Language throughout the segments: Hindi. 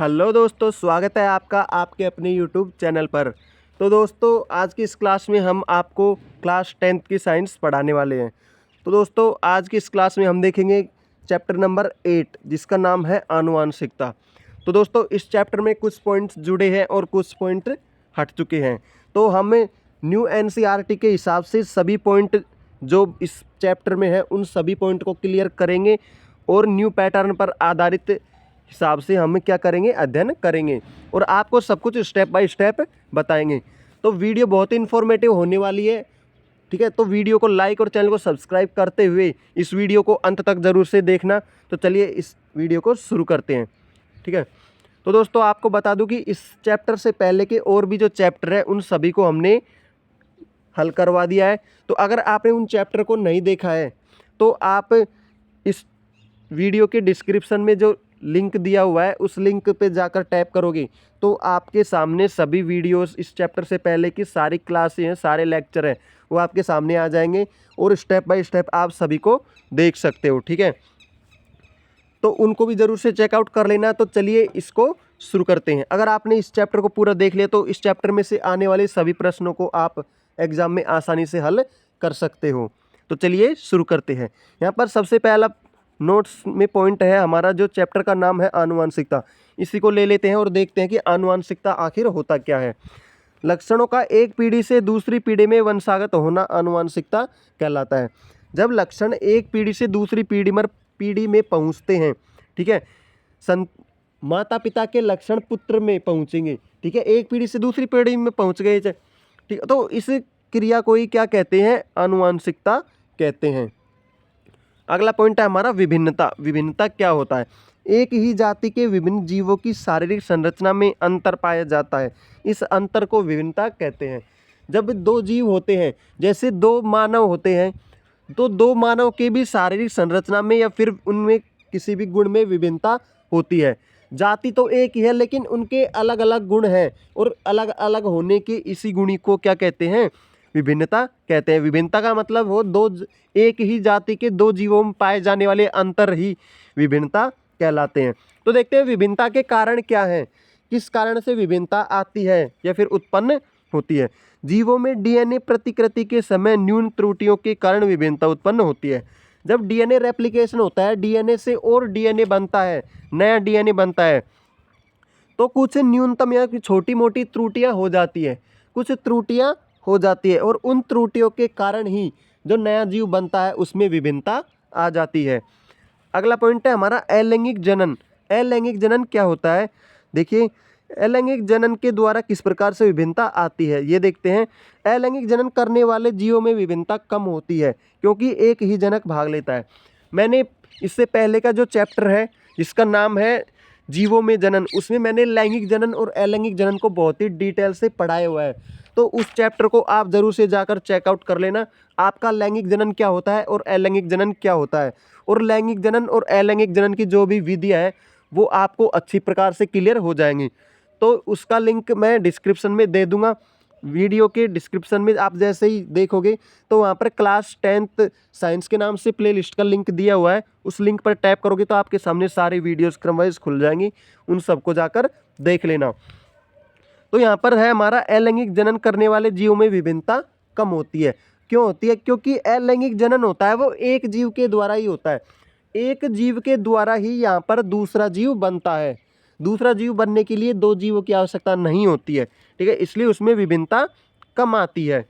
हेलो दोस्तों, स्वागत है आपका आपके अपने यूट्यूब चैनल पर। तो दोस्तों, आज की इस क्लास में हम आपको क्लास 10th की साइंस पढ़ाने वाले हैं। तो दोस्तों, आज की इस क्लास में हम देखेंगे चैप्टर नंबर 8 जिसका नाम है आनुवांशिकता। तो दोस्तों, इस चैप्टर में कुछ पॉइंट्स जुड़े हैं और कुछ पॉइंट हट चुके हैं। तो हम न्यू एनसीईआरटी के हिसाब से सभी पॉइंट जो इस चैप्टर में है उन सभी पॉइंट को क्लियर करेंगे और न्यू पैटर्न पर आधारित हिसाब से हम क्या करेंगे, अध्ययन करेंगे और आपको सब कुछ स्टेप बाय स्टेप बताएंगे। तो वीडियो बहुत ही इन्फॉर्मेटिव होने वाली है, ठीक है। तो वीडियो को लाइक और चैनल को सब्सक्राइब करते हुए इस वीडियो को अंत तक ज़रूर से देखना। तो चलिए इस वीडियो को शुरू करते हैं, ठीक है। तो दोस्तों, आपको बता दूं कि इस चैप्टर से पहले के और भी जो चैप्टर है उन सभी को हमने हल करवा दिया है। तो अगर आपने उन चैप्टर को नहीं देखा है तो आप इस वीडियो के डिस्क्रिप्शन में जो लिंक दिया हुआ है उस लिंक पे जाकर टैप करोगे तो आपके सामने सभी वीडियोस इस चैप्टर से पहले की सारी क्लासें हैं, सारे लेक्चर हैं, वो आपके सामने आ जाएंगे और स्टेप बाय स्टेप आप सभी को देख सकते हो, ठीक है। तो उनको भी ज़रूर से चेकआउट कर लेना। तो चलिए इसको शुरू करते हैं। अगर आपने इस चैप्टर को पूरा देख लिया तो इस चैप्टर में से आने वाले सभी प्रश्नों को आप एग्जाम में आसानी से हल कर सकते हो। तो चलिए शुरू करते हैं। यहाँ पर सबसे पहला नोट्स में पॉइंट है हमारा, जो चैप्टर का नाम है आनुवांशिकता। इसी को ले लेते हैं और देखते हैं कि आनुवांशिकता आखिर होता क्या है। लक्षणों का एक पीढ़ी से दूसरी पीढ़ी में वंशागत होना आनुवांशिकता कहलाता है। जब लक्षण एक पीढ़ी से दूसरी पीढ़ी में पहुंचते हैं, ठीक है, माता पिता के लक्षण पुत्र में पहुंचेंगे, ठीक है, एक पीढ़ी से दूसरी पीढ़ी में पहुंच गए, ठीक है। तो इस क्रिया को ही क्या कहते हैं, आनुवांशिकता कहते हैं। अगला पॉइंट है हमारा विभिन्नता। विभिन्नता क्या होता है? एक ही जाति के विभिन्न जीवों की शारीरिक संरचना में अंतर पाया जाता है, इस अंतर को विभिन्नता कहते हैं। जब दो जीव होते हैं, जैसे दो मानव होते हैं, तो दो मानव के भी शारीरिक संरचना में या फिर उनमें किसी भी गुण में विभिन्नता होती है। जाति तो एक ही है लेकिन उनके अलग अलग गुण हैं और अलग अलग होने के इसी गुणी को क्या कहते हैं, विभिन्नता कहते हैं। विभिन्नता का मतलब हो एक ही जाति के दो जीवों में पाए जाने वाले अंतर ही विभिन्नता कहलाते हैं। तो देखते हैं विभिन्नता के कारण क्या हैं, किस कारण से विभिन्नता आती है या फिर उत्पन्न होती है। जीवों में डीएनए प्रतिकृति के समय न्यून त्रुटियों के कारण विभिन्नता उत्पन्न होती है। जब डीएनए रेप्लिकेशन होता है, डीएनए से और डीएनए बनता है, नया डीएनए बनता है, तो कुछ न्यूनतम या छोटी मोटी त्रुटियां हो जाती है, कुछ त्रुटियां हो जाती है और उन त्रुटियों के कारण ही जो नया जीव बनता है उसमें विभिन्नता आ जाती है। अगला पॉइंट है हमारा अलैंगिक जनन। अलैंगिक जनन क्या होता है? देखिए, अलैंगिक जनन के द्वारा किस प्रकार से विभिन्नता आती है ये देखते हैं। अलैंगिक जनन करने वाले जीवों में विभिन्नता कम होती है क्योंकि एक ही जनक भाग लेता है। मैंने इससे पहले का जो चैप्टर है जिसका नाम है जीवों में जनन, उसमें मैंने लैंगिक जनन और अलैंगिक जनन को बहुत ही डिटेल से पढ़ाया हुआ है। तो उस चैप्टर को आप ज़रूर से जाकर चेकआउट कर लेना, आपका लैंगिक जनन क्या होता है और अलैंगिक जनन क्या होता है, और लैंगिक जनन और अलैंगिक जनन की जो भी विधियाँ है वो आपको अच्छी प्रकार से क्लियर हो जाएंगी। तो उसका लिंक मैं डिस्क्रिप्शन में दे दूंगा। वीडियो के डिस्क्रिप्शन में आप जैसे ही देखोगे तो वहाँ पर क्लास 10th साइंस के नाम से प्लेलिस्ट का लिंक दिया हुआ है, उस लिंक पर टैप करोगे तो आपके सामने सारे वीडियोस क्रम वाइज खुल जाएंगी, उन सबको जाकर देख लेना। तो यहाँ पर है हमारा अलैंगिक जनन करने वाले जीवों में विभिन्नता कम होती है। क्यों होती है? क्योंकि अलैंगिक जनन होता है वो एक जीव के द्वारा ही होता है, एक जीव के द्वारा ही यहाँ पर दूसरा जीव बनता है। दूसरा जीव बनने के लिए दो जीवों की आवश्यकता नहीं होती है, ठीक है, इसलिए उसमें विभिन्नता कम आती है।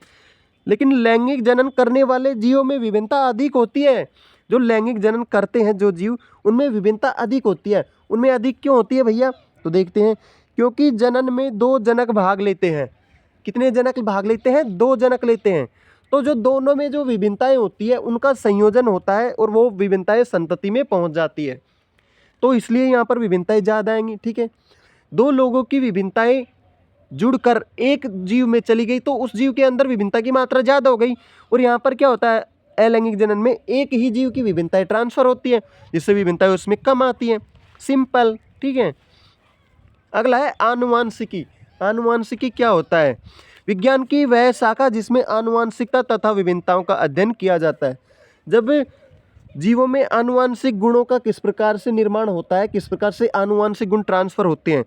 लेकिन लैंगिक जनन करने वाले जीवों में विभिन्नता अधिक होती है। जो लैंगिक जनन करते हैं जो जीव, उनमें विभिन्नता अधिक होती है। उनमें अधिक क्यों होती है भैया? तो देखते हैं, क्योंकि जनन में दो जनक भाग लेते हैं। कितने जनक भाग लेते हैं? दो जनक लेते हैं। तो जो दोनों में जो विभिन्नताएं होती है उनका संयोजन होता है और वो विभिन्नताएं संतति में पहुंच जाती है, तो इसलिए यहाँ पर विभिन्नताएं ज़्यादा आएंगी, ठीक है। दो लोगों की विभिन्नताएं जुड़कर एक जीव में चली गई तो उस जीव के अंदर विभिन्नता की मात्रा ज़्यादा हो गई, और यहाँ पर क्या होता है, अलैंगिक जनन में एक ही जीव की विभिन्नताएं ट्रांसफर होती है जिससे विभिन्नताएं उसमें कम आती हैं। सिंपल, ठीक है। अगला है आनुवांशिकी। आनुवांशिकी क्या होता है? विज्ञान की वह शाखा जिसमें आनुवांशिकता तथा विभिन्नताओं का अध्ययन किया जाता है। जब जीवों में आनुवांशिक गुणों का किस प्रकार से निर्माण होता है, किस प्रकार से आनुवांशिक गुण ट्रांसफर होते हैं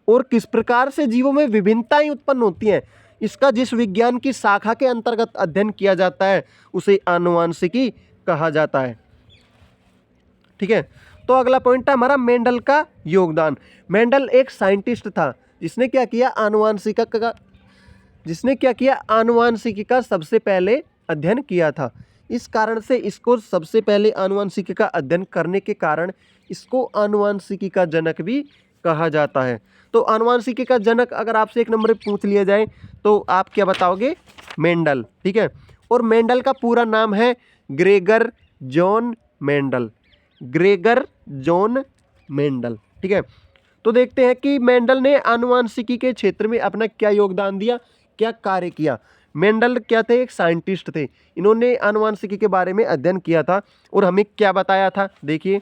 और किस प्रकार से जीवों में विभिन्नताएं उत्पन्न होती हैं, इसका जिस विज्ञान की शाखा के अंतर्गत अध्ययन किया जाता है उसे आनुवांशिकी कहा जाता है। ठीक है, तो अगला पॉइंट है हमारा मेंडल का योगदान। मेंडल एक साइंटिस्ट था जिसने क्या किया, आनुवांशिकी का सबसे पहले अध्ययन किया था। इस कारण से इसको सबसे पहले आनुवांशिकी का अध्ययन करने के कारण इसको आनुवांशिकी का जनक भी कहा जाता है। तो आनुवांशिकी का जनक अगर आपसे एक नंबर पूछ लिया जाए तो आप क्या बताओगे, मेंडल। ठीक है, और मेंडल का पूरा नाम है Gregor John Mendel, Gregor John Mendel. ठीक है, तो देखते हैं कि मेंडल ने आनुवांशिकी के क्षेत्र में अपना क्या योगदान दिया, क्या कार्य किया। मेंडल क्या थे, एक साइंटिस्ट थे। इन्होंने आनुवांशिकी के बारे में अध्ययन किया था और हमें क्या बताया था, देखिए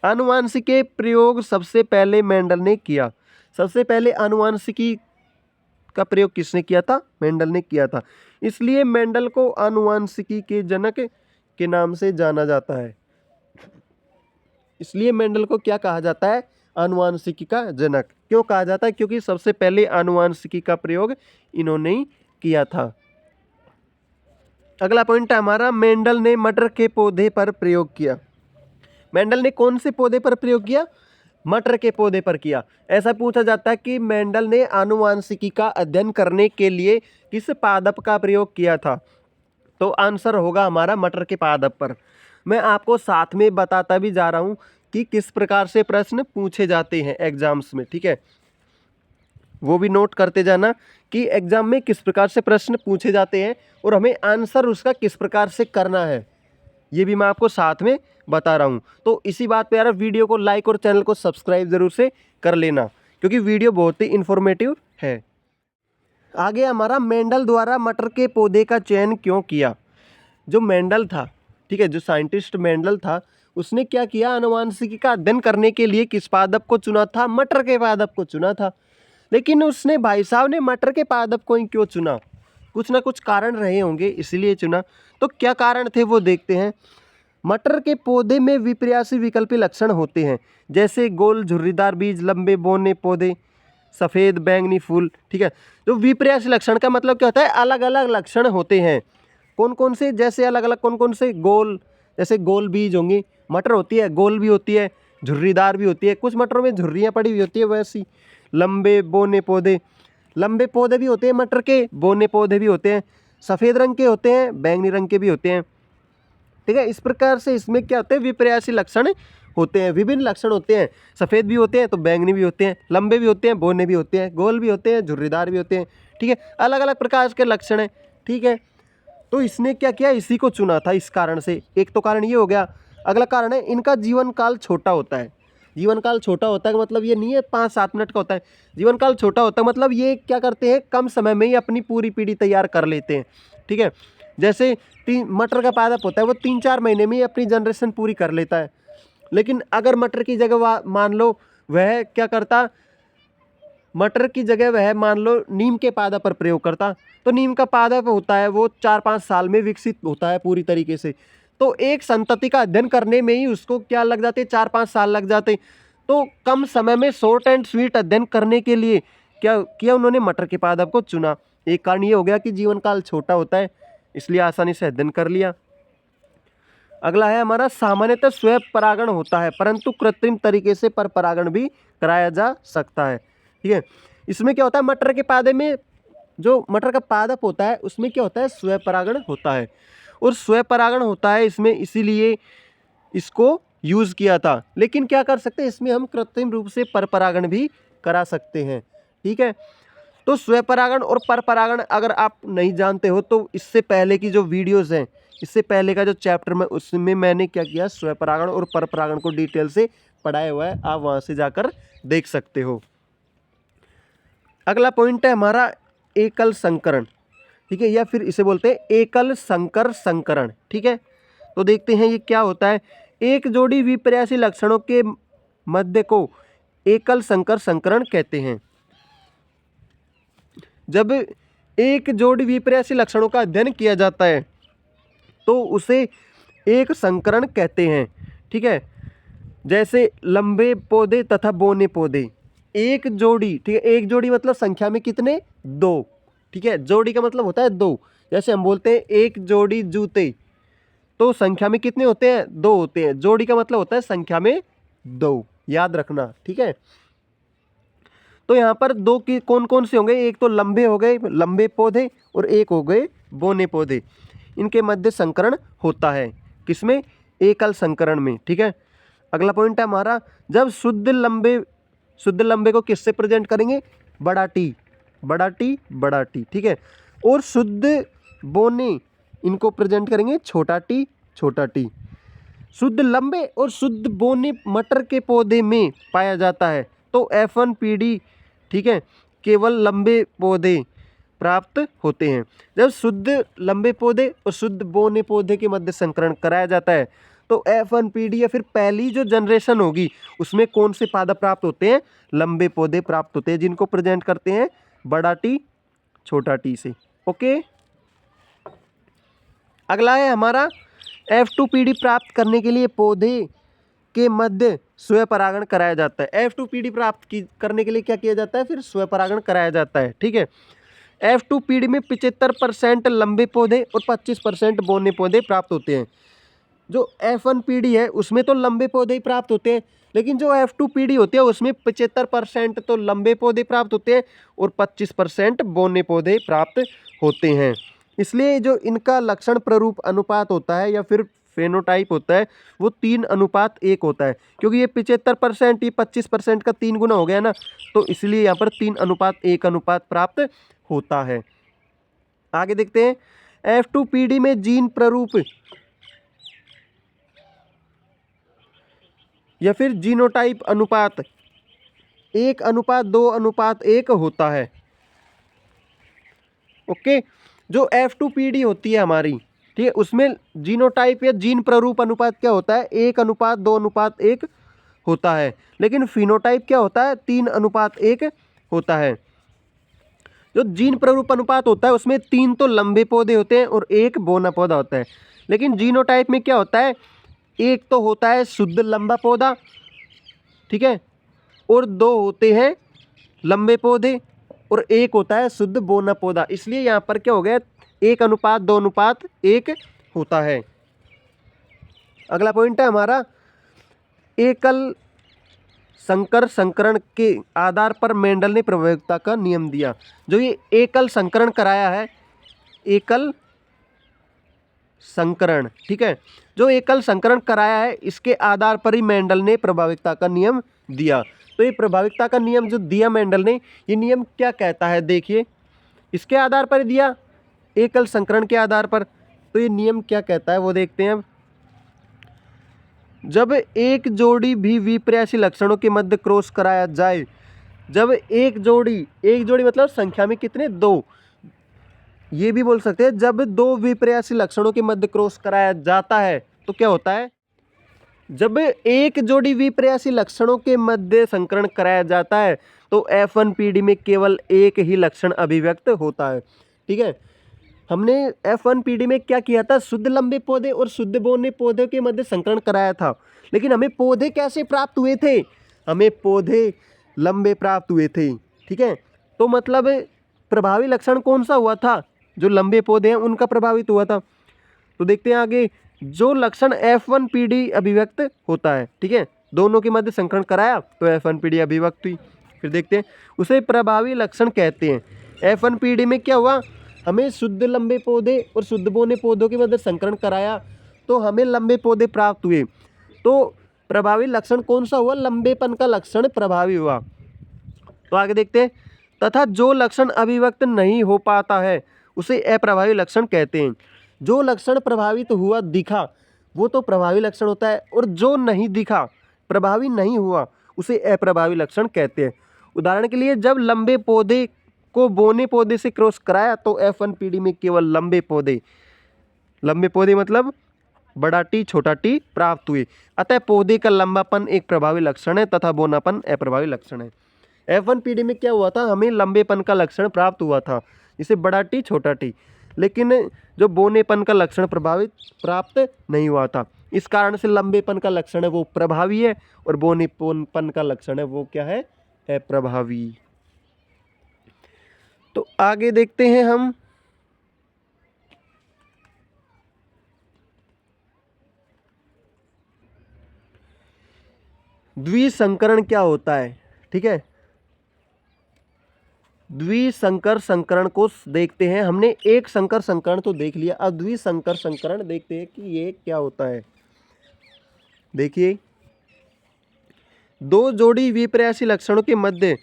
आनुवांशिकी के प्रयोग सबसे पहले मेंडल ने किया। सबसे पहले आनुवांशिकी का प्रयोग किसने किया था, मेंडल ने किया था। इसलिए मेंडल को आनुवांशिकी के जनक के नाम से जाना जाता है। इसलिए मेंडल को क्या कहा जाता है, आनुवांशिकी का जनक। क्यों कहा जाता है, क्योंकि सबसे पहले आनुवांशिकी का प्रयोग इन्होंने ही किया था। अगला पॉइंट है हमारा, मेंडल ने मटर के पौधे पर प्रयोग किया। मेंडल ने कौन से पौधे पर प्रयोग किया, मटर के पौधे पर किया। ऐसा पूछा जाता है कि मेंडल ने आनुवांशिकी का अध्ययन करने के लिए किस पादप का प्रयोग किया था, तो आंसर होगा हमारा मटर के पादप पर। मैं आपको साथ में बताता भी जा रहा हूँ कि किस प्रकार से प्रश्न पूछे जाते हैं एग्जाम्स में। ठीक है, वो भी नोट करते जाना कि एग्जाम में किस प्रकार से प्रश्न पूछे जाते हैं और हमें आंसर उसका किस प्रकार से करना है, ये भी मैं आपको साथ में बता रहा हूँ। तो इसी बात पे यार वीडियो को लाइक और चैनल को सब्सक्राइब ज़रूर से कर लेना, क्योंकि वीडियो बहुत ही इन्फॉर्मेटिव है। आगे हमारा, मेंडल द्वारा मटर के पौधे का चयन क्यों किया। जो मेंडल था, ठीक है, जो साइंटिस्ट मेंडल था, उसने क्या किया, आनुवांशिकी का अध्ययन करने के लिए किस पादप को चुना था, मटर के पादप को चुना था। लेकिन उसने, भाई साहब ने मटर के पादप को ही क्यों चुना, कुछ ना कुछ कारण रहे होंगे इसीलिए चुना। तो क्या कारण थे वो देखते हैं। मटर के पौधे में विपर्यासी विकल्पी लक्षण होते हैं, जैसे गोल झुर्रीदार बीज, लंबे बौने पौधे, सफ़ेद बैंगनी फूल। ठीक है, तो विपर्यासी लक्षण का मतलब क्या होता है, अलग अलग लक्षण होते हैं। कौन कौन से, जैसे अलग अलग कौन कौन से, गोल, जैसे गोल बीज होंगी, मटर होती है गोल भी होती है, झुर्रीदार भी होती है, कुछ मटरों में झुर्रियाँ पड़ी हुई होती है वैसी। लंबे बौने पौधे, लंबे पौधे भी होते हैं मटर के, बौने पौधे भी होते हैं, सफ़ेद रंग के होते हैं, बैंगनी रंग के भी होते हैं। ठीक है, इस प्रकार से इसमें क्या होते हैं, विपर्यासी लक्षण होते हैं, विभिन्न लक्षण होते हैं। सफ़ेद भी होते हैं तो बैंगनी भी होते हैं, लंबे भी होते हैं, बौने भी होते हैं, गोल भी होते हैं, झुर्रीदार भी होते हैं। ठीक है, अलग अलग प्रकार के लक्षण हैं। ठीक है, तो इसने क्या किया, इसी को चुना था इस कारण से। एक तो कारण ये हो गया। अगला कारण है, इनका जीवन काल छोटा होता है। जीवन काल छोटा होता है का मतलब ये नहीं है 5-7 मिनट का होता है। जीवन काल छोटा होता है मतलब ये क्या करते हैं, कम समय में ही अपनी पूरी पीढ़ी तैयार कर लेते हैं। ठीक है, जैसे मटर का पादप होता है वो 3-4 महीने में ही अपनी जनरेशन पूरी कर लेता है। लेकिन अगर मटर की जगह मान लो वह क्या करता, मटर की जगह वह मान लो नीम के पादप पर प्रयोग करता, तो नीम का पादप होता है वो 4-5 साल में विकसित होता है पूरी तरीके से। तो एक संतति का अध्ययन करने में ही उसको क्या लग जाते, 4-5 साल लग जाते। तो कम समय में शॉर्ट एंड स्वीट अध्ययन करने के लिए क्या किया उन्होंने, मटर के पादप को चुना। एक कारण ये हो गया कि जीवन काल छोटा होता है, इसलिए आसानी से अध्ययन कर लिया। अगला है हमारा, सामान्यतः स्वयं परागण होता है परंतु कृत्रिम तरीके से पर परागण भी कराया जा सकता है। ठीक है, इसमें क्या होता है, मटर के पौधे में जो मटर का पादप होता है उसमें क्या होता है, स्वयं परागण होता है। और स्वयं परागण होता है इसमें, इसीलिए इसको यूज़ किया था। लेकिन क्या कर सकते हैं, इसमें हम कृत्रिम रूप से पर परागण भी करा सकते हैं। ठीक है, तो स्वयं परागण और पर परागण अगर आप नहीं जानते हो तो इससे पहले की जो वीडियोस हैं, इससे पहले का जो चैप्टर में, उसमें मैंने क्या किया, स्वयं परागण और पर परागण को डिटेल से पढ़ाया हुआ है, आप वहाँ से जाकर देख सकते हो। अगला पॉइंट है हमारा, एकल संकरण। ठीक है, या फिर इसे बोलते हैं एकल संकर संकरण। ठीक है, तो देखते हैं ये क्या होता है। एक जोड़ी विपर्यासी लक्षणों के मध्य को एकल संकर संकरण कहते हैं। जब एक जोड़ी विपर्यासी लक्षणों का अध्ययन किया जाता है तो उसे एक संकरण कहते हैं। ठीक है, जैसे लंबे पौधे तथा बौने पौधे, एक जोड़ी। ठीक है, एक जोड़ी मतलब संख्या में कितने? 2। ठीक है, जोड़ी का मतलब होता है 2। जैसे हम बोलते हैं एक जोड़ी जूते, तो संख्या में कितने होते हैं? 2 होते हैं। जोड़ी का मतलब होता है संख्या में 2, याद रखना। ठीक है, तो यहाँ पर 2 की कौन कौन से होंगे? एक तो लंबे हो गए, लंबे पौधे, और एक हो गए बौने पौधे। इनके मध्य संकरण होता है। किसमें? एकल संकरण में। ठीक है, अगला पॉइंट है हमारा, जब शुद्ध लंबे को किससे प्रेजेंट करेंगे? बड़ा टी, बड़ा टी, बड़ा टी। ठीक है, और शुद्ध बौने इनको प्रेजेंट करेंगे छोटा टी, छोटा टी। शुद्ध लंबे और शुद्ध बौने मटर के पौधे में पाया जाता है, तो F1PD, ठीक है, केवल लंबे पौधे प्राप्त होते हैं। जब शुद्ध लंबे पौधे और शुद्ध बौने पौधे के मध्य संकरण कराया जाता है, तो F1PD या फिर पहली जो जनरेशन होगी उसमें कौन से पादप प्राप्त होते हैं? लंबे पौधे प्राप्त होते हैं, जिनको प्रेजेंट करते हैं बड़ा टी, छोटा टी से। ओके, अगला है हमारा, F2PD प्राप्त करने के लिए पौधे के मध्य स्वपरागण कराया जाता है। F2PD प्राप्त करने के लिए क्या किया जाता है? फिर स्वपरागण कराया जाता है। ठीक है, F2PD में 75% लंबे पौधे और 25% बौने पौधे प्राप्त होते हैं। जो F1PD है उसमें तो लंबे पौधे ही प्राप्त होते हैं, लेकिन जो F2PD होती है उसमें 75% तो लंबे पौधे प्राप्त होते हैं और 25% बौने पौधे प्राप्त होते हैं। इसलिए जो इनका लक्षण प्ररूप अनुपात होता है या फिर फेनोटाइप होता है, वो 3:1 होता है, क्योंकि ये 75%, ये 25% का 3 गुना हो गया ना, तो इसलिए यहाँ पर 3:1 अनुपात प्राप्त होता है। आगे देखते हैं, F2PD में जीन प्ररूप या फिर जीनोटाइप अनुपात 1:2:1 होता है। ओके, जो F2PD होती है हमारी, ठीक है, उसमें जीनोटाइप या जीन प्ररूप अनुपात क्या होता है? 1:2:1 होता है, लेकिन फिनोटाइप क्या होता है? 3:1 होता है। जो जीन प्ररूप अनुपात होता है उसमें 3 तो लंबे पौधे होते हैं और 1 बौना पौधा होता है, लेकिन जीनोटाइप में क्या होता है? 1 तो होता है शुद्ध लंबा पौधा, ठीक है, और 2 होते हैं लंबे पौधे और 1 होता है शुद्ध बौना पौधा। इसलिए यहाँ पर क्या हो गया? 1:2:1 होता है। अगला पॉइंट है हमारा, एकल संकर संकरण के आधार पर मेंडल ने प्रभाविकता का नियम दिया। जो ये एकल संकरण कराया है, एकल संकरण, ठीक है, जो एकल संकरण कराया है इसके आधार पर ही मेंडल ने प्रभाविकता का नियम दिया। तो ये प्रभाविकता का नियम जो दिया मेंडल ने, ये नियम क्या कहता है? देखिए, इसके आधार पर दिया, एकल संकरण के आधार पर। तो ये नियम क्या कहता है वो देखते हैं अब। जब एक जोड़ी भी विपर्यासी लक्षणों के मध्य क्रॉस कराया जाए, जब एक जोड़ी मतलब संख्या में कितने? 2, ये भी बोल सकते हैं। जब 2 विपर्यासी लक्षणों के मध्य क्रॉस कराया जाता है तो क्या होता है? जब एक जोड़ी विपर्यासी लक्षणों के मध्य संकरण कराया जाता है तो F1PD में केवल एक ही लक्षण अभिव्यक्त होता है। ठीक है, हमने F1PD में क्या किया था? शुद्ध लंबे पौधे और शुद्ध बौने पौधे के मध्य संकरण कराया था, लेकिन हमें पौधे कैसे प्राप्त हुए थे? हमें पौधे लंबे प्राप्त हुए थे। ठीक है, तो मतलब प्रभावी लक्षण कौन सा हुआ था? जो लंबे पौधे हैं उनका प्रभावित हुआ था। तो देखते हैं आगे, जो लक्षण F1PD अभिव्यक्त होता है, ठीक है, दोनों के मध्य संकरण कराया तो F1PD अभिव्यक्त हुई। फिर देखते हैं, उसे प्रभावी लक्षण कहते हैं। F1PD में क्या हुआ? हमें शुद्ध लंबे पौधे और शुद्ध बौने पौधों के मध्य संकरण कराया तो हमें लंबे पौधे प्राप्त हुए। तो प्रभावी लक्षण कौन सा हुआ? लंबेपन का लक्षण प्रभावी हुआ। तो आगे देखते हैं, तथा जो लक्षण अभिव्यक्त नहीं हो पाता है उसे अप्रभावी लक्षण कहते हैं। जो लक्षण प्रभावित हुआ, दिखा, वो तो प्रभावी लक्षण होता है, और जो नहीं दिखा, प्रभावी नहीं हुआ, उसे अप्रभावी लक्षण कहते हैं। उदाहरण के लिए, जब लंबे पौधे को बौने पौधे से क्रॉस कराया तो F1PD में केवल लंबे पौधे मतलब बड़ा टी छोटा टी प्राप्त हुए। अतः पौधे का लंबापन एक प्रभावी लक्षण है तथा बौनापन अप्रभावी लक्षण है। F1PD में क्या हुआ था? हमें लंबेपन का लक्षण प्राप्त हुआ था, जिसे बड़ा टी छोटा टी। लेकिन जो बौनेपन का लक्षण प्राप्त नहीं हुआ था। इस कारण से लंबेपन का लक्षण है वो प्रभावी है और बौनेपन का लक्षण है वो क्या है, अप्रभावी। तो आगे देखते हैं हम। द्विसंकरण क्या होता है, ठीक है। द्विसंकर संकरण को देखते हैं। हमने एक संकर संकरण तो देख लिया, अब द्विसंकर संकरण देखते हैं कि ये क्या होता है। देखिए, दो जोड़ी विपर्यासी लक्षणों के मध्य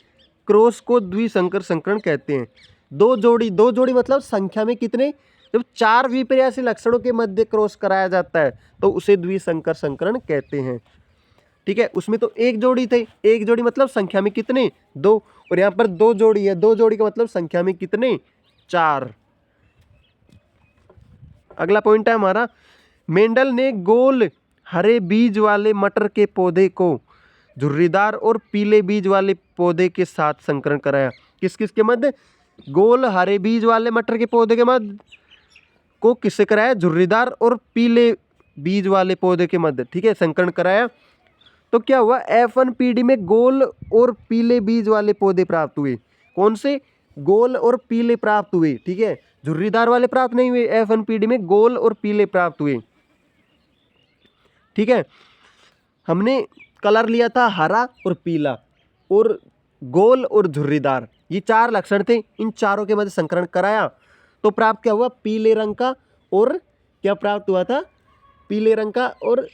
क्रॉस को द्विसंकर संकरण कहते हैं। दो जोड़ी मतलब संख्या में कितने, जब 4 विपर्यासी लक्षणों के मध्य क्रॉस कराया जाता है तो उसे द्विसंकर संकरण कहते हैं, ठीक है। उसमें तो एक जोड़ी थे, एक जोड़ी मतलब संख्या में कितने, 2, और यहाँ पर 2 जोड़ी है, 2 जोड़ी का मतलब संख्या में कितने, 4। अगला पॉइंट है हमारा, मेंडल ने गोल हरे बीज वाले मटर के पौधे को झुर्रीदार और पीले बीज वाले पौधे के साथ संकरण कराया। किस किस के मध्य, गोल हरे बीज वाले मटर के पौधे के मध्य को किससे कराया, झुर्रीदार और पीले बीज वाले पौधे के मध्य, ठीक है, संकरण कराया। तो क्या हुआ, F1PD में गोल और पीले बीज वाले पौधे प्राप्त हुए। कौन से, गोल और पीले प्राप्त हुए, ठीक है, झुर्रीदार वाले प्राप्त नहीं हुए। F1PD में गोल और पीले प्राप्त हुए, ठीक है। हमने कलर लिया था हरा और पीला और गोल और झुर्रीदार, ये 4 लक्षण थे। इन चारों के मध्य संकरण कराया तो प्राप्त क्या हुआ, पीले रंग का, और क्या प्राप्त हुआ था, पीले रंग का और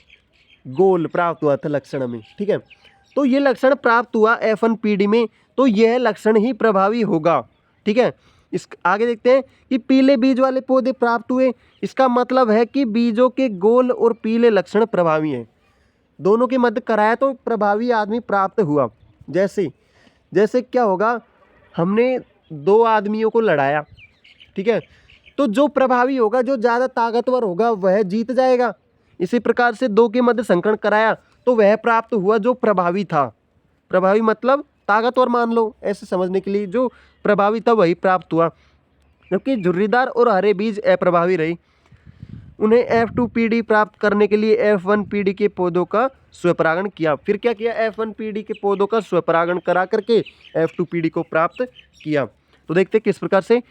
गोल प्राप्त हुआ था लक्षण में, ठीक है। तो ये लक्षण प्राप्त हुआ F1PD में, तो यह लक्षण ही प्रभावी होगा, ठीक है। इस आगे देखते हैं कि पीले बीज वाले पौधे प्राप्त हुए, इसका मतलब है कि बीजों के गोल और पीले लक्षण प्रभावी हैं। दोनों के मध्य कराया तो प्रभावी आदमी प्राप्त हुआ। जैसे क्या होगा, हमने 2 आदमियों को लड़ाया, ठीक है, तो जो प्रभावी होगा, जो ज़्यादा ताकतवर होगा वह जीत जाएगा। इसी प्रकार से 2 के मध्य संकरण कराया तो वह प्राप्त हुआ जो प्रभावी था। प्रभावी मतलब ताकतवर मान लो, ऐसे समझने के लिए जो प्रभावी था वही प्राप्त हुआ, जबकि झुर्रीदार और हरे बीज अप्रभावी रही। उन्हें F2PD प्राप्त करने के लिए F1PD के पौधों का स्वपरागण किया। फिर क्या किया, F1PD के पौधों का स्वपरागण करा करके F2PD को प्राप्त किया। तो देखते हैं किस प्रकार से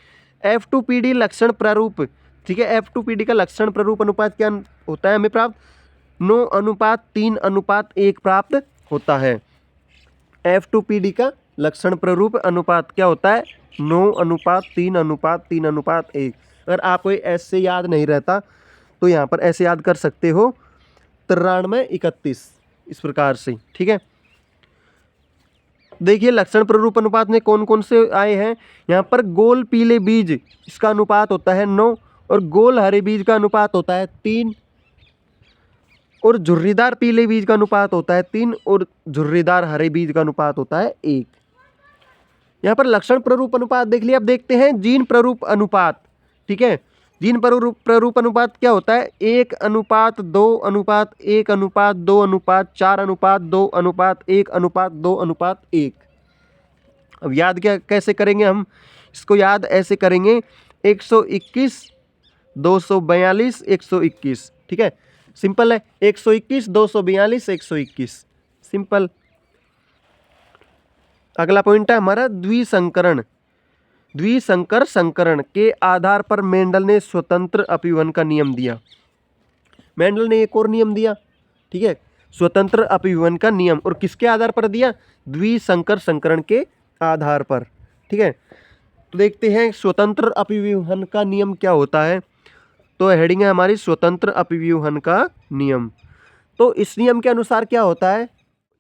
F2PD लक्षण प्रारूप, ठीक है। F2PD का लक्षण प्रारूप अनुपात क्या होता है, हमें प्राप्त 9:3:1 प्राप्त होता है। F2PD का लक्षण प्रारूप अनुपात क्या होता है, 9:3:1। अगर आपको ऐसे याद नहीं रहता तो यहाँ पर ऐसे याद कर सकते हो, 93:31, इस प्रकार से, ठीक है। देखिए लक्षण प्रारूप अनुपात में कौन कौन से आए हैं। यहाँ पर गोल पीले बीज, इसका अनुपात होता है 9, और गोल हरे बीज का अनुपात होता है 3, और झुर्रीदार पीले बीज का अनुपात होता है 3, और झुर्रीदार हरे बीज का अनुपात होता है 1। यहाँ पर लक्षण प्रारूप अनुपात देख लिया। अब देखते हैं जीन प्रारूप अनुपात, ठीक है। जीन प्रारूप अनुपात क्या होता है, 1:2:1:2:4:2:1:1। अब याद क्या कैसे करेंगे हम इसको, याद ऐसे करेंगे 121 242 121, ठीक है, सिंपल है। 121 242 121, सिंपल। अगला पॉइंट है हमारा द्विसंकर संकरण के आधार पर मेंडल ने स्वतंत्र अपीवन का नियम दिया। मेंडल ने एक और नियम दिया, ठीक है, स्वतंत्र अपीवन का नियम, और किसके आधार पर दिया, द्विसंकर संकरण के आधार पर, ठीक है। तो देखते हैं स्वतंत्र अपव्यूहन का नियम क्या होता है। तो हेडिंग है हमारी स्वतंत्र अपव्यूहन का नियम। तो इस नियम के अनुसार क्या होता है,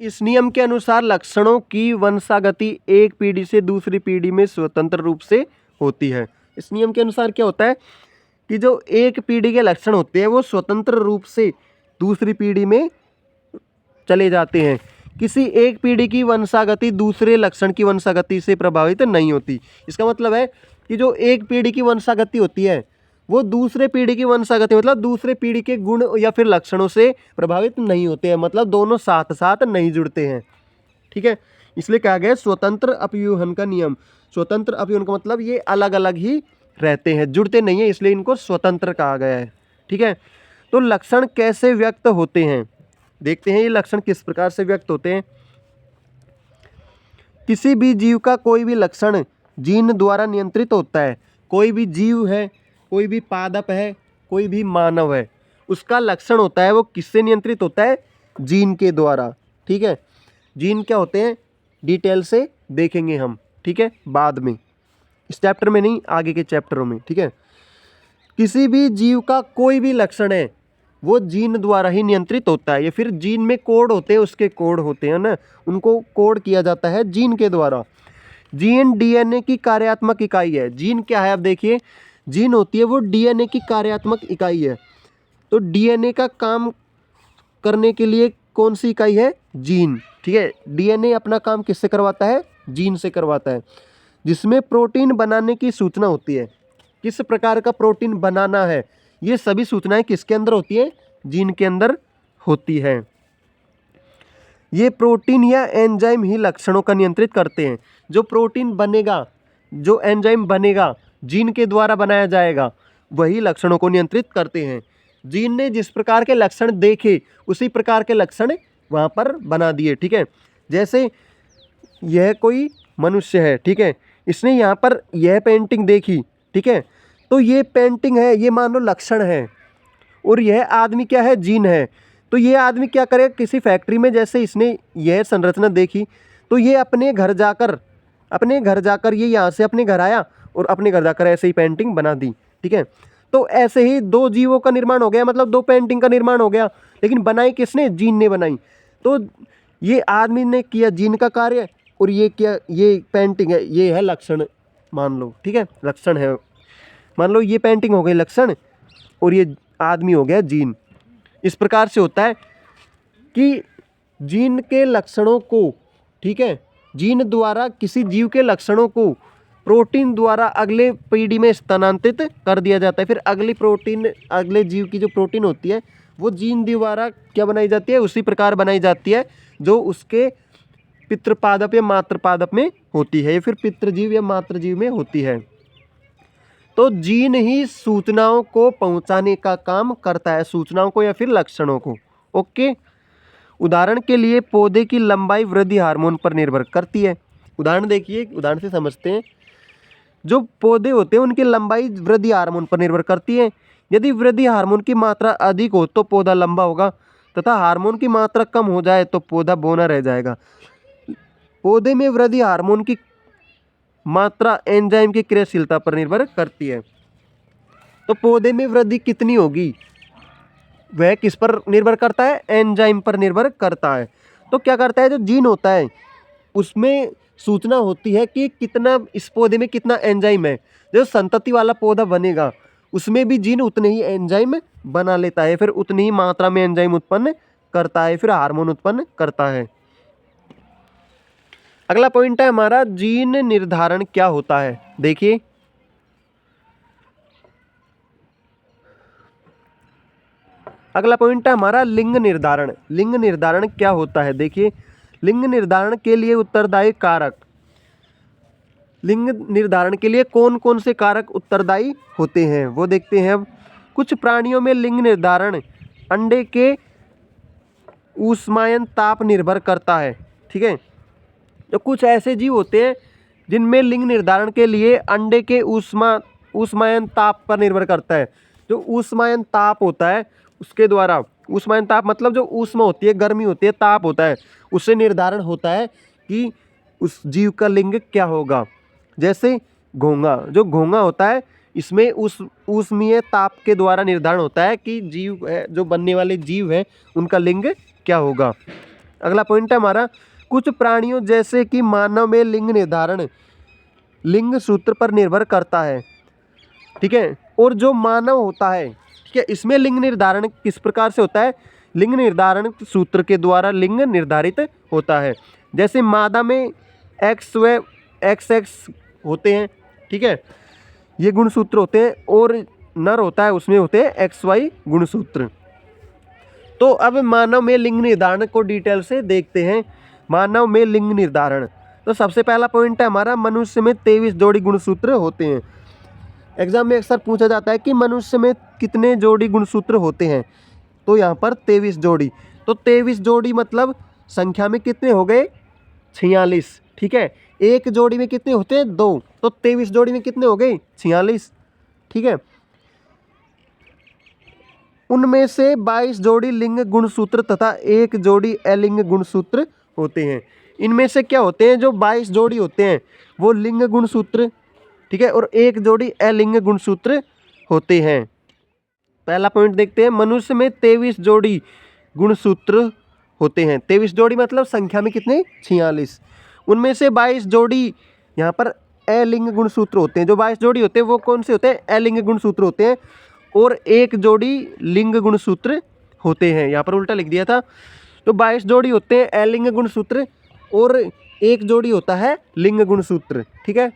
इस नियम के अनुसार लक्षणों की वंशागति एक पीढ़ी से दूसरी पीढ़ी में स्वतंत्र रूप से होती है। इस नियम के अनुसार क्या होता है कि जो एक पीढ़ी के लक्षण होते हैं वो स्वतंत्र रूप से दूसरी पीढ़ी में चले जाते हैं। किसी एक पीढ़ी की वंशागति दूसरे लक्षण की वंशागति से प्रभावित नहीं होती। इसका मतलब है कि जो एक पीढ़ी की वंशागति होती है वो दूसरे पीढ़ी की वंशागति मतलब दूसरे पीढ़ी के गुण या फिर लक्षणों से प्रभावित नहीं होते हैं, मतलब दोनों साथ साथ नहीं जुड़ते हैं, ठीक है। इसलिए कहा गया स्वतंत्र अपव्यूहन का नियम। स्वतंत्र अपव्यूहन का मतलब ये अलग अलग ही रहते हैं, जुड़ते नहीं हैं, इसलिए इनको स्वतंत्र कहा गया है। ठीक है, तो लक्षण कैसे व्यक्त होते हैं, देखते हैं ये लक्षण किस प्रकार से व्यक्त होते हैं। किसी भी जीव का कोई भी लक्षण जीन द्वारा नियंत्रित होता है। कोई भी जीव है, कोई भी पादप है, कोई भी मानव है, उसका लक्षण होता है वो किससे नियंत्रित होता है, जीन के द्वारा। ठीक है, जीन क्या होते हैं डिटेल से देखेंगे हम, ठीक है, बाद में, इस चैप्टर में नहीं, आगे के चैप्टरों में। ठीक है, किसी भी जीव का कोई भी लक्षण है वो जीन द्वारा ही नियंत्रित होता है, या फिर जीन में कोड होते हैं, उसके कोड होते हैं ना, उनको कोड किया जाता है जीन के द्वारा। जीन डीएनए की कार्यात्मक इकाई है। जीन क्या है, आप देखिए, जीन होती है वो डीएनए की कार्यात्मक इकाई है। तो डीएनए का काम करने के लिए कौन सी इकाई है, जीन। ठीक है, डीएनए अपना काम किससे करवाता है, जीन से करवाता है, जिसमें प्रोटीन बनाने की सूचना होती है। किस प्रकार का प्रोटीन बनाना है, ये सभी सूचनाएं किसके अंदर होती है, जीन के अंदर होती है। ये प्रोटीन या एंजाइम ही लक्षणों का नियंत्रित करते हैं। जो प्रोटीन बनेगा, जो एंजाइम बनेगा, जीन के द्वारा बनाया जाएगा, वही लक्षणों को नियंत्रित करते हैं। जीन ने जिस प्रकार के लक्षण देखे उसी प्रकार के लक्षण वहाँ पर बना दिए। ठीक है, जैसे यह कोई मनुष्य है, ठीक है, इसने यहाँ पर यह पेंटिंग देखी, ठीक है, तो ये पेंटिंग है, ये मान लो लक्षण है, और यह आदमी क्या है, जीन है। तो ये आदमी क्या करेगा, किसी फैक्ट्री में जैसे इसने यह संरचना देखी, तो ये अपने घर जाकर ये यहाँ से अपने घर आया और अपने घर जाकर ऐसे ही पेंटिंग बना दी। ठीक है, तो ऐसे ही दो जीवों का निर्माण हो गया, मतलब दो पेंटिंग का निर्माण हो गया, लेकिन बनाई किसने, जीन ने बनाई। तो ये आदमी ने किया जीन का कार्य, और ये क्या, ये पेंटिंग है, ये है लक्षण मान लो। ठीक है, लक्षण है, मान लो ये पेंटिंग हो गई लक्षण, और ये आदमी हो गया जीन। इस प्रकार से होता है कि जीन के लक्षणों को, ठीक है, जीन द्वारा किसी जीव के लक्षणों को प्रोटीन द्वारा अगले पीढ़ी में स्थानांतरित कर दिया जाता है। फिर अगली प्रोटीन, अगले जीव की जो प्रोटीन होती है वो जीन द्वारा क्या बनाई जाती है, उसी प्रकार बनाई जाती है जो उसके पितृपादप या मातृपादप में होती है, या फिर पितृजीव या मातृजीव में होती है। तो जीन ही सूचनाओं को पहुंचाने का काम करता है, सूचनाओं को या फिर लक्षणों को। ओके, उदाहरण के लिए पौधे की लंबाई वृद्धि हार्मोन पर निर्भर करती है। उदाहरण देखिए, उदाहरण से समझते हैं। जो पौधे होते हैं उनकी लंबाई वृद्धि हार्मोन पर निर्भर करती है। यदि वृद्धि हार्मोन की मात्रा अधिक हो तो पौधा लंबा होगा, तथा हार्मोन की मात्रा कम हो जाए तो पौधा बौना रह जाएगा। पौधे में वृद्धि हार्मोन की मात्रा एंजाइम की क्रियाशीलता पर निर्भर करती है। तो पौधे में वृद्धि कितनी होगी वह किस पर निर्भर करता है, एंजाइम पर निर्भर करता है। तो क्या करता है, जो जीन होता है उसमें सूचना होती है कि कितना, इस पौधे में कितना एंजाइम है। जो संतति वाला पौधा बनेगा उसमें भी जीन उतने ही एंजाइम बना लेता है, फिर उतनी ही मात्रा में एंजाइम उत्पन्न करता है, फिर हार्मोन उत्पन्न करता है। अगला पॉइंट है हमारा, जीन निर्धारण क्या होता है। देखिए, अगला पॉइंट है हमारा लिंग निर्धारण। लिंग निर्धारण क्या होता है, देखिए, लिंग निर्धारण के लिए उत्तरदायी कारक, लिंग निर्धारण के लिए कौन कौन से कारक उत्तरदायी होते हैं वो देखते हैं अब। कुछ प्राणियों में लिंग निर्धारण अंडे के ऊष्मायन ताप निर्भर करता है। ठीक है, तो कुछ ऐसे जीव होते हैं जिनमें लिंग निर्धारण के लिए अंडे के ऊष्मायन ताप पर निर्भर करता है। जो ऊष्मायन ताप होता है उसके द्वारा, ऊष्मायन ताप मतलब जो ऊष्मा होती है, गर्मी होती है, ताप होता है, उससे निर्धारण होता है कि उस जीव का लिंग क्या होगा। जैसे घोंघा, जो घोंघा होता है इसमें उस ऊष्मीय ताप के द्वारा निर्धारण होता है कि जीव है, जो बनने वाले जीव है उनका लिंग क्या होगा। अगला पॉइंट है हमारा, कुछ प्राणियों जैसे कि मानव में लिंग निर्धारण लिंग सूत्र पर निर्भर करता है। ठीक है, और जो मानव होता है, ठीक है, इसमें लिंग निर्धारण किस प्रकार से होता है, लिंग निर्धारण सूत्र के द्वारा लिंग निर्धारित होता है। जैसे मादा में एक्स व XX होते हैं, ठीक है, ये गुणसूत्र होते हैं, और नर होता है उसमें होते हैं XY गुणसूत्र। तो अब मानव में लिंग निर्धारण को डिटेल से देखते हैं। मानव में लिंग निर्धारण, तो सबसे पहला पॉइंट है हमारा, मनुष्य में 23 जोड़ी गुणसूत्र होते हैं। एग्जाम में अक्सर पूछा जाता है कि मनुष्य में कितने जोड़ी गुणसूत्र होते हैं, तो यहाँ पर 23 जोड़ी। तो 23 जोड़ी मतलब संख्या में कितने हो गए, 46। ठीक है, एक जोड़ी में कितने होते हैं, 2, तो 23 जोड़ी में कितने हो गए, 46। ठीक है, उनमें से 22 जोड़ी लिंग गुणसूत्र तथा एक जोड़ी अलिंग गुणसूत्र होते हैं। इनमें से क्या होते हैं, जो 22 जोड़ी होते हैं वो लिंग गुणसूत्र, ठीक है, और एक जोड़ी अलिंग गुणसूत्र होते हैं। पहला पॉइंट देखते हैं, मनुष्य में 23 जोड़ी गुणसूत्र होते हैं। 23 जोड़ी मतलब संख्या में कितने, 46। उनमें से 22 जोड़ी यहाँ पर अलिंग गुणसूत्र होते हैं। जो 22 जोड़ी होते हैं वो कौन से होते हैं, अलिंग गुणसूत्र होते हैं, और एक जोड़ी लिंग गुणसूत्र होते हैं। यहाँ पर उल्टा लिख दिया था। तो 22 जोड़ी होते हैं अलिंग गुणसूत्र और एक जोड़ी होता है लिंग गुणसूत्र। ठीक है,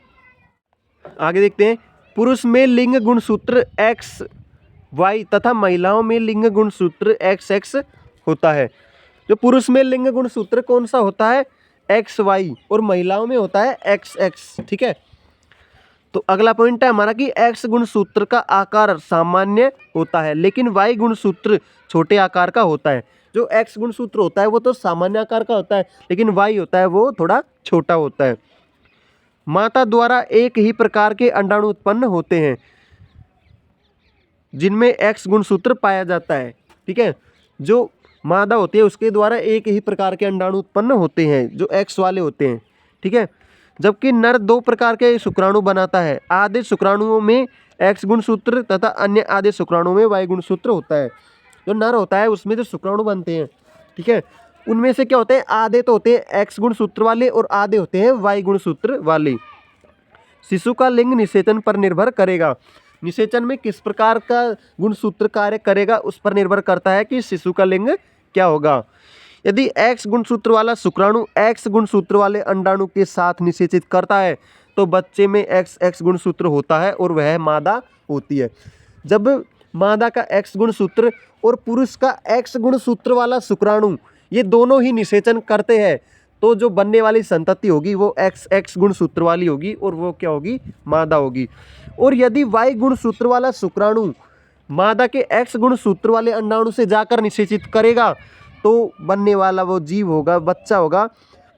आगे देखते हैं, पुरुष में लिंग गुणसूत्र XY तथा महिलाओं में लिंग गुणसूत्र XX होता है। जो पुरुष में लिंग गुणसूत्र कौन सा होता है, XY, और महिलाओं में होता है XX। ठीक है, तो अगला पॉइंट है हमारा कि X गुणसूत्र का आकार सामान्य होता है, लेकिन Y गुणसूत्र छोटे आकार का होता है। जो X गुणसूत्र होता है वो तो सामान्य आकार का होता है, लेकिन Y होता है वो थोड़ा छोटा होता है। माता द्वारा एक ही प्रकार के अंडाणु उत्पन्न होते हैं जिनमें X गुणसूत्र पाया जाता है। ठीक है, जो मादा होती है उसके द्वारा एक ही प्रकार के अंडाणु उत्पन्न होते हैं जो X वाले होते हैं। ठीक है, जबकि नर 2 प्रकार के शुक्राणु बनाता है। आधे शुक्राणुओं में X गुणसूत्र तथा अन्य आधे शुक्राणुओं में Y गुणसूत्र होता है। जो नर होता है उसमें जो शुक्राणु बनते हैं, ठीक है, उनमें से क्या होते हैं, आधे तो होते हैं X गुणसूत्र वाले और आधे होते हैं Y गुणसूत्र वाले। शिशु का लिंग निषेचन पर निर्भर करेगा। निषेचन में किस प्रकार का गुणसूत्र कार्य करेगा उस पर निर्भर करता है कि शिशु का लिंग क्या होगा। यदि X गुणसूत्र वाला शुक्राणु X गुणसूत्र वाले अंडाणु के साथ निषेचित करता है तो बच्चे में XX गुणसूत्र होता है और वह मादा होती है। जब मादा का X गुणसूत्र और पुरुष का X गुणसूत्र वाला शुक्राणु ये दोनों ही निषेचन करते हैं तो जो बनने वाली संतति होगी वो XX गुणसूत्र वाली होगी और वो क्या होगी, मादा होगी। और यदि Y गुणसूत्र वाला शुक्राणु मादा के X गुणसूत्र वाले अंडाणु से जाकर निषेचित करेगा तो बनने वाला वो जीव होगा, बच्चा होगा,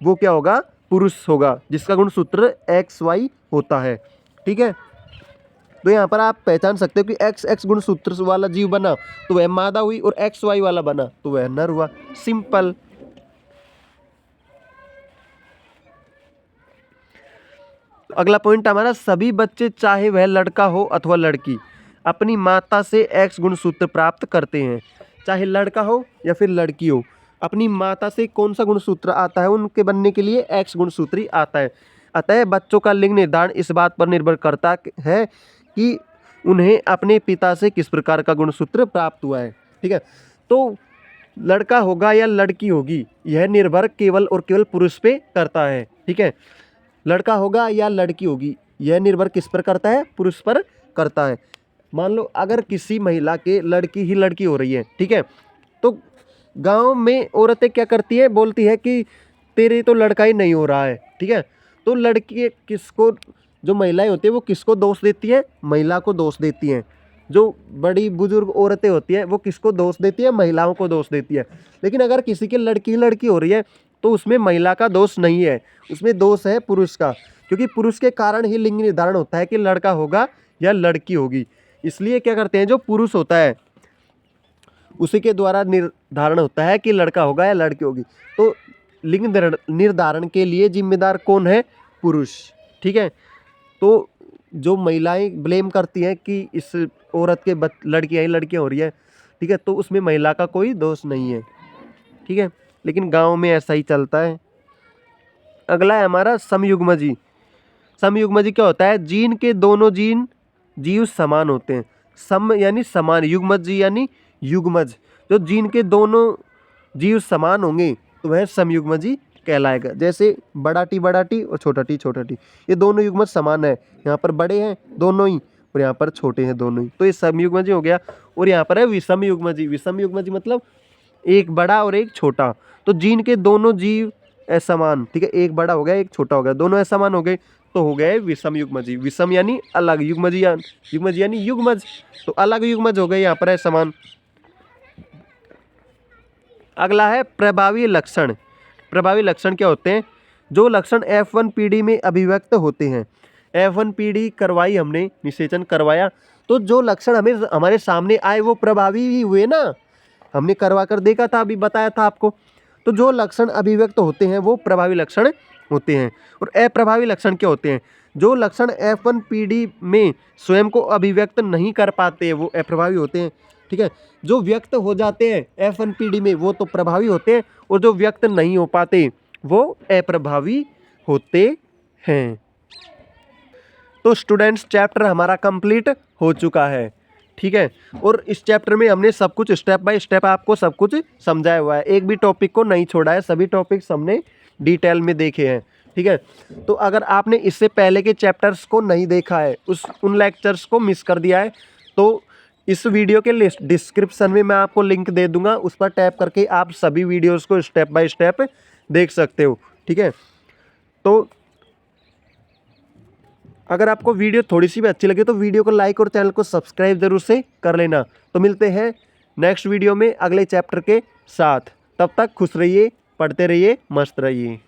वो क्या होगा, पुरुष होगा, जिसका गुणसूत्र XY होता है। ठीक है, तो यहाँ पर आप पहचान सकते हो कि XX गुणसूत्र वाला जीव बना तो वह मादा हुई और XY वाला बना तो वह नर हुआ। सिंपल। अगला पॉइंट हमारा, सभी बच्चे चाहे वह लड़का हो अथवा लड़की अपनी माता से X गुणसूत्र प्राप्त करते हैं। चाहे लड़का हो या फिर लड़की हो, अपनी माता से कौन सा गुणसूत्र आता है, उनके बनने के लिए X गुणसूत्र ही आता है। अतः बच्चों का लिंग निर्धारण इस बात पर निर्भर करता है कि उन्हें अपने पिता से किस प्रकार का गुणसूत्र प्राप्त हुआ है। ठीक है, तो लड़का होगा या लड़की होगी यह निर्भर केवल और केवल पुरुष पे करता है। ठीक है, लड़का होगा या लड़की होगी यह निर्भर किस पर करता है, पुरुष पर करता है। मान लो अगर किसी महिला के लड़की ही लड़की हो रही है, ठीक है, तो गांव में औरतें क्या करती है, बोलती है कि तेरे तो लड़का ही नहीं हो रहा है। ठीक है, तो लड़की किसको, जो महिलाएं होती है वो किसको दोष देती है, महिला को दोष देती हैं। जो बड़ी बुजुर्ग औरतें होती हैं वो किसको दोष देती है, महिलाओं को दोष देती है। लेकिन अगर किसी की लड़की लड़की हो रही है तो उसमें महिला का दोष नहीं है, उसमें दोष है पुरुष का, क्योंकि पुरुष के कारण ही लिंग निर्धारण होता है कि लड़का होगा या लड़की होगी। इसलिए क्या करते हैं, जो पुरुष होता है उसी के द्वारा निर्धारण होता है कि लड़का होगा या लड़की होगी। तो लिंग निर्धारण के लिए जिम्मेदार कौन है, पुरुष। ठीक है, तो जो महिलाएं ब्लेम करती हैं कि इस औरत के लड़कियां हो रही है, ठीक है, तो उसमें महिला का कोई दोष नहीं है। ठीक है, लेकिन गांव में ऐसा ही चलता है। अगला है हमारा समयुग्मजी। समयुग्मजी क्या होता है, जीन के दोनों जीव समान होते हैं। सम यानी समान, युग्मजी यानी युग्मज। जो जीन के दोनों जीव समान होंगे तो वह समयुग्मजी कहलाएगा। जैसे बड़ा टी और छोटा टी, ये दोनों युग्मज समान है, यहाँ पर बड़े हैं दोनों ही और यहाँ पर छोटे हैं दोनों ही, तो ये समयुग्मजी हो गया। और यहाँ पर है विषम युग्मजी। विषम युग्मजी मतलब एक बड़ा और एक छोटा। तो जीन के दोनों जीव असमान, ठीक है, एक बड़ा हो गया एक छोटा हो गया, दोनों असमान हो गए तो हो गए विषम युग्मज। विषम यानी अलग, युग्मज यानी युग्मज, तो अलग युग्मज हो गए यहाँ पर असमान। अगला है प्रभावी लक्षण। प्रभावी लक्षण क्या होते हैं? जो लक्षण F1PD में अभिव्यक्त होते हैं। F1PD करवाई हमने, निषेचन करवाया, तो जो लक्षण हमें हमारे सामने आए वो प्रभावी ही हुए ना, हमने करवा कर देखा था, अभी बताया था आपको। तो जो लक्षण अभिव्यक्त होते हैं वो प्रभावी लक्षण होते हैं। और अप्रभावी लक्षण क्या होते हैं? जो लक्षण F1PD में स्वयं को अभिव्यक्त नहीं कर पाते वो अप्रभावी होते हैं, ठीक है। जो व्यक्त हो जाते हैं F1PD में वो तो प्रभावी होते हैं, और जो व्यक्त नहीं हो पाते वो अप्रभावी होते हैं। तो स्टूडेंट्स चैप्टर हमारा कंप्लीट हो चुका है, ठीक है। और इस चैप्टर में हमने सब कुछ स्टेप बाय स्टेप आपको सब कुछ समझाया हुआ है, एक भी टॉपिक को नहीं छोड़ा है, सभी टॉपिक्स हमने डिटेल में देखे हैं, ठीक है। तो अगर आपने इससे पहले के चैप्टर्स को नहीं देखा है, उन लेक्चर्स को मिस कर दिया है, तो इस वीडियो के डिस्क्रिप्शन में मैं आपको लिंक दे दूंगा, उस पर टैप करके आप सभी वीडियोस को स्टेप बाय स्टेप देख सकते हो, ठीक है। तो अगर आपको वीडियो थोड़ी सी भी अच्छी लगे तो वीडियो को लाइक और चैनल को सब्सक्राइब जरूर से कर लेना। तो मिलते हैं नेक्स्ट वीडियो में अगले चैप्टर के साथ, तब तक खुश रहिए, पढ़ते रहिए, मस्त रहिए।